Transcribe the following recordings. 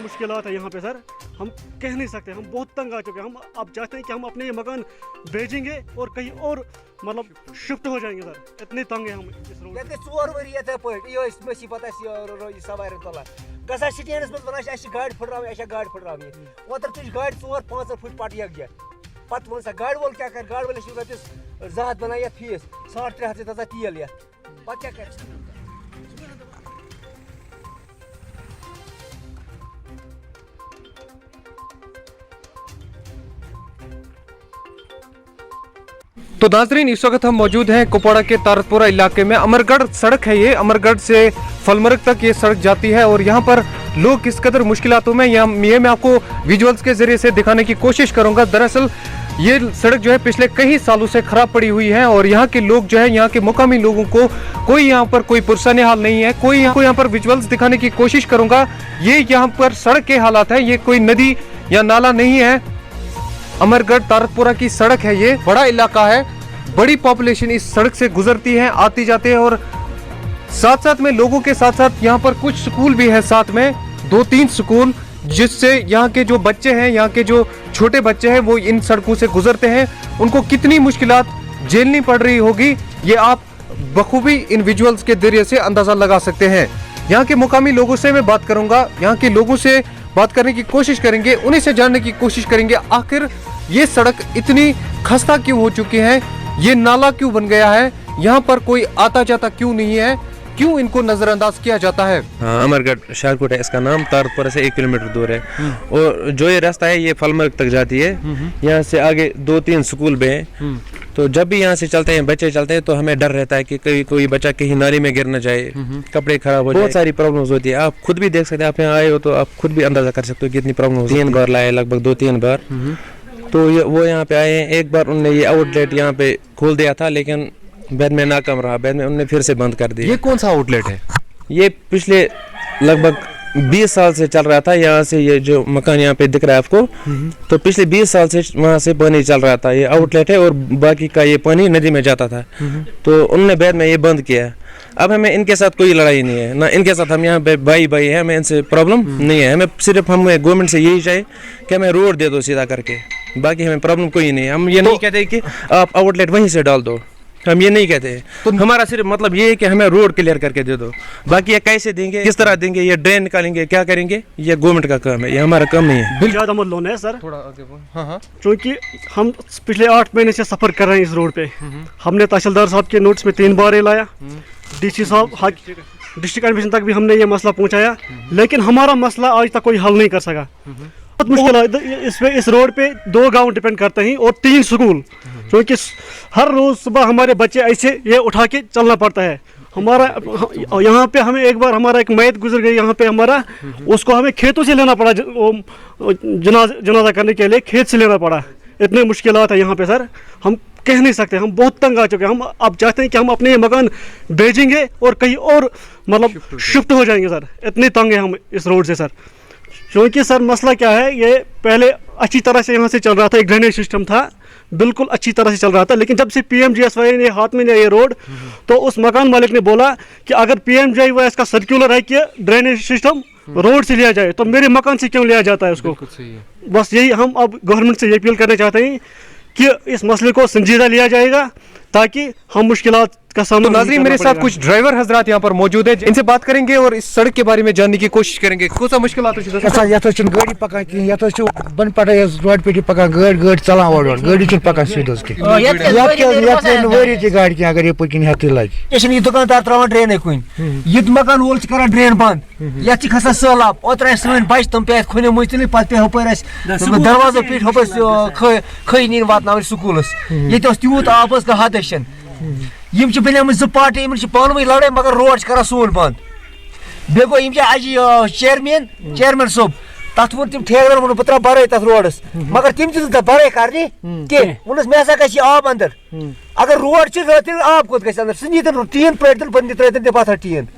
मुश्किलात है यहाँ पे सर, हम कह नहीं सकते, हम बहुत तंग आ चुके हैं। हम अब चाहते हैं कि हम अपने ये मकान बेचेंगे और कहीं और मतलब शिफ्ट हो जाएंगे सर, इतने तंग हैं हम इस रोड। ये 4 वरी ये पट ये मुसीबत सवार तला गसा स्टैंडस मज वन गाड़ी फुटराव गाड़ी फुटराव ओतर तुझ गाड़ी 4-5 फुट पट यकजा पत वन सा गाड़ी वोल क्या कर गाड़ी वाले रपस 2 बना ये फीस 300 दसा तेल ये पत क्या कर। तो नाजरीन इस वक्त हम मौजूद हैं कुपवाड़ा के तारतपुरा इलाके में। अमरगढ़ सड़क है ये, अमरगढ़ से फलमर्ग तक ये सड़क जाती है और यहाँ पर लोग किस कदर मुश्किलातों में ये मैं आपको विजुअल्स के जरिए से दिखाने की कोशिश करूंगा। दरअसल ये सड़क जो है पिछले कई सालों से खराब पड़ी हुई है और यहाँ के लोग जो है, यहाँ के मुकामी लोगों को कोई यहाँ पर कोई पुरसान हाल नहीं है। कोई यहाँ पर विजुअल्स दिखाने की कोशिश करूंगा। ये यहाँ पर सड़क के हालात है, ये कोई नदी या नाला नहीं है। अमरगढ़ तारतपुरा की सड़क है, ये बड़ा इलाका है, बड़ी पॉपुलेशन इस सड़क से गुजरती है, आती जाती है और साथ साथ में लोगों के साथ साथ यहाँ पर कुछ स्कूल भी है, साथ में 2-3 स्कूल, जिससे यहाँ के जो बच्चे हैं, यहाँ के जो छोटे बच्चे हैं वो इन सड़कों से गुजरते हैं। उनको कितनी मुश्किलात झेलनी पड़ रही होगी ये आप बखूबी इन विजुअल्स के जरिए से अंदाजा लगा सकते हैं। यहाँ के मुकामी लोगों से मैं बात करूंगा, यहाँ के लोगों से बात करने की कोशिश करेंगे, उन्हीं से जानने की कोशिश करेंगे आखिर ये सड़क इतनी खस्ता क्यों हो चुकी है, ये नाला क्यों बन गया है, यहाँ पर कोई आता जाता क्यों नहीं है, क्यों इनको नजरअंदाज किया जाता है। हाँ, अमरगढ़ शाहकोट है इसका नाम, तारतपुरा से 1 किलोमीटर दूर है और जो ये रास्ता है ये फलमर्ग तक जाती है। यहाँ से आगे 2-3 स्कूल भी हैं, तो जब भी यहाँ से चलते हैं, बच्चे चलते हैं, तो हमें डर रहता है कि कोई बच्चा कहीं नाली में गिर न जाए, कपड़े खराब हो जाए, बहुत सारी प्रॉब्लम्स होती है। आप खुद भी देख सकते हैं, आप यहाँ आए हो तो आप खुद भी अंदाजा कर सकते हो कितनी प्रॉब्लम होती है। 3 बार लाए, लगभग 2-3 बार, तो वो यहाँ पे आए हैं। एक बार उन्होंने ये आउटलेट यहाँ पे खोल दिया था, लेकिन बाद में नाकाम रहा, बाद में उन्होंने फिर से बंद कर दिया। ये कौन सा आउटलेट है? ये पिछले लगभग 20 साल से चल रहा था। यहाँ से ये जो मकान यहाँ पे दिख रहा है आपको, तो पिछले 20 साल से वहाँ से पानी चल रहा था। ये आउटलेट है और बाकी का ये पानी नदी में जाता था, तो उन्होंने बाद में ये बंद किया। अब हमें इनके साथ कोई लड़ाई नहीं है ना, इनके साथ हम यहाँ पे भाई है, हमें इनसे प्रॉब्लम नहीं है। हमें सिर्फ हमें गवर्नमेंट से यही चाहिए कि हमें रोड दे दो सीधा करके, बाकी हमें प्रॉब्लम कोई नहीं है। हम ये नहीं कहते कि आप आउटलेट वहीं से डाल दो, हम ये नहीं कहते हैं। तो हमारा सिर्फ मतलब ये है कि हमें रोड क्लियर करके दे दो। बाकी ये कैसे देंगे, किस तरह देंगे, ये ड्रेन निकालेंगे, क्या करेंगे, ये गवर्नमेंट का काम है, ये हमारा काम नहीं है। ज़्यादा अमल लोन है सर, थोड़ा आगे बोल। हाँ, क्योंकि हम पिछले 8 महीने से सफ़र कर रहे हैं इस रोड पे। हमने तहसीलदार साहब के नोट्स में 3 बार लाया, DC साहब, डिस्ट्रिक्ट एडमिशन तक भी हमने ये मसला पहुंचाया, लेकिन हमारा मसला आज तक कोई हल नहीं कर सका। बहुत मुश्किल है। इस रोड पे 2 गांव डिपेंड करते हैं और 3 स्कूल, क्योंकि हर रोज सुबह हमारे बच्चे ऐसे ये उठा के चलना पड़ता है। हमारा यहाँ पे हमें एक बार हमारा एक मैयत गुजर गई यहाँ पे हमारा, उसको हमें खेतों से लेना पड़ा, जनाजा करने के लिए खेत से लेना पड़ा। इतने मुश्किलात है यहाँ पे सर, हम कह नहीं सकते, हम बहुत तंग आ चुके हैं। हम अब चाहते हैं कि हम अपने ये मकान बेचेंगे और कहीं और मतलब शिफ्ट हो जाएंगे सर, इतने तंग हैं हम इस रोड से सर। क्योंकि सर मसला क्या है, ये पहले अच्छी तरह से यहाँ से चल रहा था, एक ड्रेनेज सिस्टम था, बिल्कुल अच्छी तरह से चल रहा था। लेकिन जब से PMGSY ने हाथ में लिया ये रोड, तो उस मकान मालिक ने बोला कि अगर PMGSY का सर्कुलर है कि ड्रेनेज सिस्टम रोड से लिया जाए, तो मेरे मकान से क्यों लिया जाता है उसको। बस यही हम अब गवर्नमेंट से ये अपील करना चाहते हैं कि इस मसले को संजीदा लिया जाएगा, ताकि हम मुश्किलात का सामना। तो नाज़रीन मेरे साथ कुछ ड्राइवर हजरात यहाँ पर मौजूद है, इनसे बात करेंगे और इस सड़क के बारे में जानने की कोशिश करेंगे। कौन सा मुश्किलात गाड़ी पकान कहीं, बन पड़ा रोड पे पकान गाड़ी चलान गाड़ी पकान सीधे गाड़ी की अगर ये पकिन हेत लगे ये दुकानदार त्रावान ड्रेन कुन ये मकान वोल कर ड्रेन बंद, ये खसान सैलाब, ओतर सन बच तम पे खुने मुझे पे हपर दरवाजो पीठ हपर खै नीन वात स्कूलस ये तूत आब हदशन बने 2 पार्टी पान वन लड़ाई, मगर रोड कर सोन बंद। बे गो आज चेयरमैन सोब तथ वो तम ठेकेदार वो बह त्रा बराई तथ रोडस, मगर तम दिल बराई करने कह वोनस मे हसा गई आब अंदर। अगर रोड आब कोत गई अंदर, सह टीन पटन बंद त्रन पत्थर टीन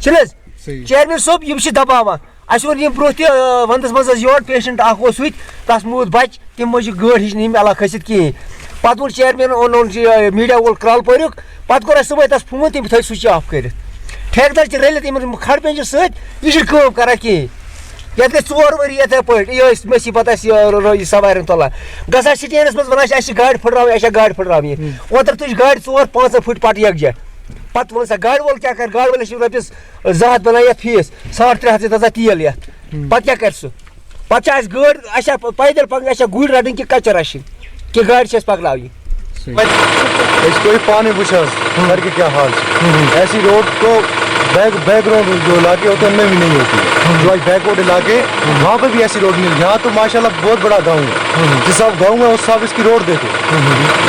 चल चेयरमैन सोब यम दबावान। अस वो ब्रो वंदस मज योर पेशेंट तस मूद बच, तम मज गाड़ हिच अला खसित कहें। पत वो चेयरमैन ओन मीडिया वोल क्रल पर्युक, पत कोर सुबह तस फोन, तम थो स्विच ऑफ कर। ठेकेदार रलित खड़ पेंच सत, यह करा कहें। یتھ گژھِ 4 ؤری یِتھَے پٲٹھۍ یہِ ٲسۍ مےٚ پَتہٕ اَسہِ سَوارٮ۪ن تُلان گژھان سِٹینٛڈَس منٛز وَنان اَسہِ چھِ گاڑِ پھٕٹراوٕنۍ اَسہِ چھےٚ گاڑِ پھٕٹراوٕنۍ اوترٕ تُج گاڑِ 4-5 پھٕٹۍ پَتہٕ یَکجاہ پَتہٕ ووٚن سا گاڑِ وول کیٛاہ کَرِ گاڑِ وٲلِس چھِ رۄپیَس 200 بَنان یَتھ فیٖس 350 دِژ تیٖل یَتھ پَتہٕ کیٛاہ کَرِ سُہ پَتہٕ چھِ اَسہِ گٲڑۍ اَسہِ چھا پیدل پَکٕنۍ اَسہِ چھا گُرۍ رَٹٕنۍ کہِ کَچَر رَچھِنۍ کہِ گاڑِ چھِ اَسہِ پَکناوٕنۍ کوئی پانی پوچھا گھر کے کیا حال ہے ایسی روڈ تو بیک گراؤنڈ جو علاقے ہوتے ہیں ان میں بھی نہیں ہوتی ہے جو آج بیک ورڈ علاقے وہاں پہ بھی ایسی روڈ نہیں ہے یہاں تو ماشاءاللہ بہت بڑا گاؤں ہے جس صاحب گاؤں ہے اس صاحب اس کی روڈ دیکھو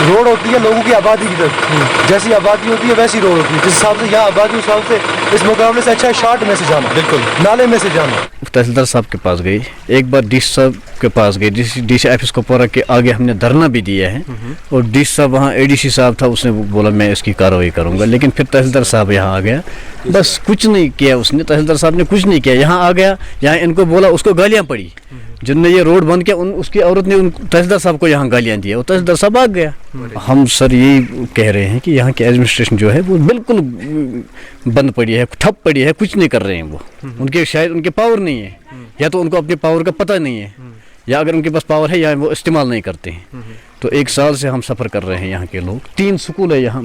روڈ ہوتی ہے لوگوں کی آبادی کی طرف جیسی آبادی ہوتی ہے ویسی روڈ ہوتی ہے جس حساب سے یہاں آبادی اس حساب سے اس مقابلے سے اچھا ہے شارٹ میں سے جانا بالکل نالے میں سے جانا तहसीलदार साहब के पास गई एक बार डीसी साहब के पास गई डीसी ऑफिस कुपवाड़ा के आगे हमने धरना भी दिया है और डीसी साहब वहाँ एडीसी साहब था उसने बोला मैं इसकी कार्रवाई करूँगा लेकिन फिर तहसीलदार साहब यहाँ आ गया बस कुछ नहीं किया उसने तहसीलदार साहब ने कुछ नहीं किया यहाँ आ गया यहाँ इनको बोला उसको गालियाँ पड़ी जिनने ये रोड बंद किया उसकी औरत ने तहसीलदार साहब को यहाँ गालियाँ दी और तहसीलदार साहब आ गया हम सर यही कह रहे हैं कि यहाँ की एडमिनिस्ट्रेशन जो है वो बिल्कुल बंद पड़ी है ठप पड़ी है कुछ नहीं कर रहे हैं वो उनके शायद उनके पावर नहीं है या तो उनको अपने पावर का पता नहीं है या अगर उनके पास पावर है या वो इस्तेमाल नहीं करते हैं तो 1 साल से हम सफ़र कर रहे हैं यहाँ के लोग 3 स्कूल है यहाँ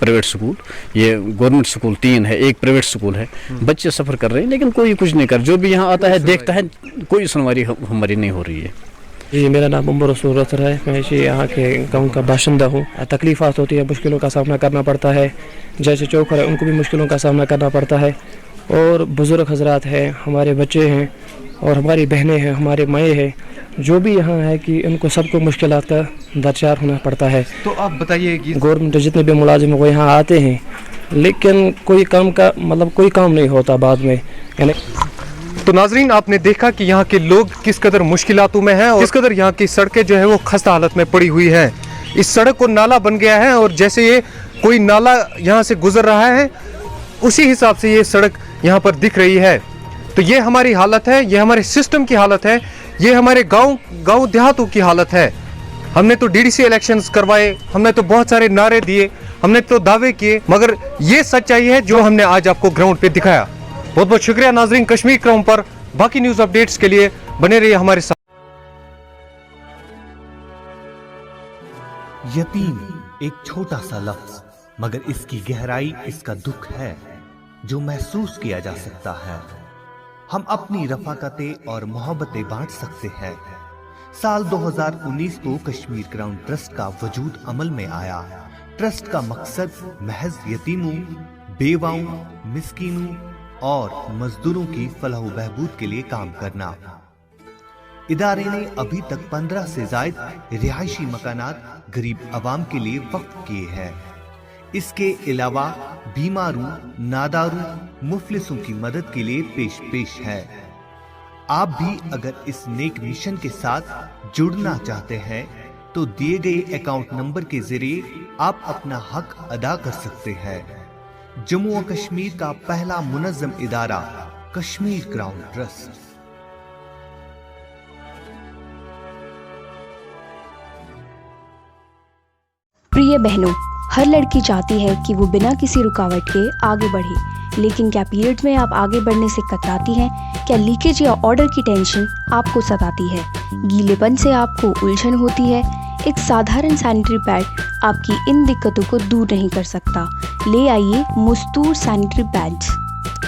प्राइवेट स्कूल ये गवर्नमेंट स्कूल 3 है एक प्राइवेट स्कूल है बच्चे सफ़र कर रहे हैं लेकिन कोई कुछ नहीं कर जो भी यहाँ आता है देखता है कोई सुनवाई हमारी नहीं हो रही है जी मेरा नाम उमर रसूल है मैं यहाँ के गांव का बाशिंदा हूँ तकलीफ़ात होती है मुश्किलों का सामना करना पड़ता है जैसे चौखर है उनको भी मुश्किलों का सामना करना पड़ता है और बुज़ुर्ग हजरात हैं हमारे बच्चे हैं और हमारी बहनें हैं हमारे माएँ हैं जो भी यहाँ है कि इनको सबको मुश्किलात का दरचार होना पड़ता है तो आप बताइए कि गवर्नमेंट जितने भी मुलाजिम हैं वो यहाँ आते हैं लेकिन कोई काम का मतलब कोई काम नहीं होता बाद में यानी तो नाजरीन आपने देखा कि यहाँ के लोग किस कदर मुश्किलातों में हैं और किस कदर यहाँ की सड़कें जो है वो खस्ता हालत में पड़ी हुई हैं इस सड़क को नाला बन गया है और जैसे ये कोई नाला यहाँ से गुजर रहा है उसी हिसाब से ये सड़क यहाँ पर दिख रही है तो ये हमारी हालत है ये हमारे सिस्टम की हालत है ये हमारे गांव देहातों की हालत है हमने तो डीडीसी इलेक्शंस करवाए हमने तो बहुत सारे नारे दिए हमने तो दावे किए मगर ये सच्चाई है जो हमने आज आपको ग्राउंड पे दिखाया बहुत बहुत शुक्रिया नाजरीन कश्मीर क्राउन पर बाकी न्यूज़ अपडेट्स के लिए बने रहिए हमारे साथ यतीम एक छोटा सा लफ्ज मगर इसकी गहराई इसका दुख है जो महसूस किया जा सकता है हम अपनी रफाकतें और मोहब्बतें बांट सकते हैं साल 2019 को कश्मीर क्राउन ट्रस्ट का वजूद अमल में आया ट्रस्ट का मकसद महज यतीमों बेवाओं मिस्कीनों और मजदूरों की फलाह बहबूद के लिए काम करना इदारे ने अभी तक 15 से ज्यादा रिहायशी मकानात गरीब आवाम के लिए वक्फ किए हैं इसके अलावा बीमारों नादारों मुफलिसों की मदद के लिए पेश है आप भी अगर इस नेक मिशन के साथ जुड़ना चाहते हैं तो दिए गए अकाउंट नंबर के जरिए आप अपना हक अदा कर सकते हैं जम्मू और कश्मीर का पहला मुनज़्ज़म इदारा कश्मीर क्राउन ट्रस्ट प्रिय बहनों हर लड़की चाहती है कि वो बिना किसी रुकावट के आगे बढ़े लेकिन क्या पीरियड्स में आप आगे बढ़ने से कतराती हैं क्या लीकेज या ऑर्डर की टेंशन आपको सताती है गीलेपन से आपको उलझन होती है एक साधारण सैनिटरी पैड आपकी इन दिक्कतों को दूर नहीं कर सकता ले आइए मुस्तूर सैनिटरी पैड्स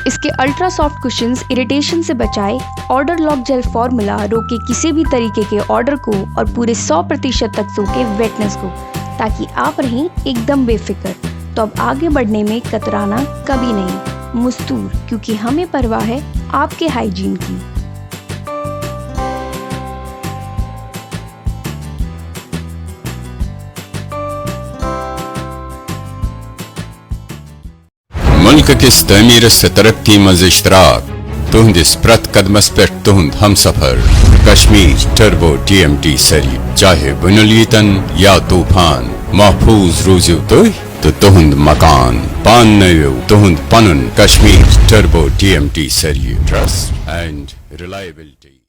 इसके अल्ट्रा सॉफ्ट कुशंस इरिटेशन से बचाए ऑर्डर लॉक जेल फॉर्मूला रोके किसी भी तरीके के ऑर्डर को और पूरे 100% तक रोके वेटनेस को ताकि आप रहें एकदम बेफिक्र तो अब आगे बढ़ने में कतराना कभी नहीं मुस्तूर क्योंकि हमें परवाह है आपके हाइजीन की मुल्क किस तमीर से तरक्की मज इश्तराक तुहंदिस प्रत कदमस पे तुहंद हम सफर कश्मीर टर्बो TMT सरी चाहे बुनलीतन या तूफान महफूज रूजू तो तुहंद मकान पान नयो तुहंद पनुन कश्मीर टर्बो TMT सरी ट्रस्ट एंड रिलायबिलिटी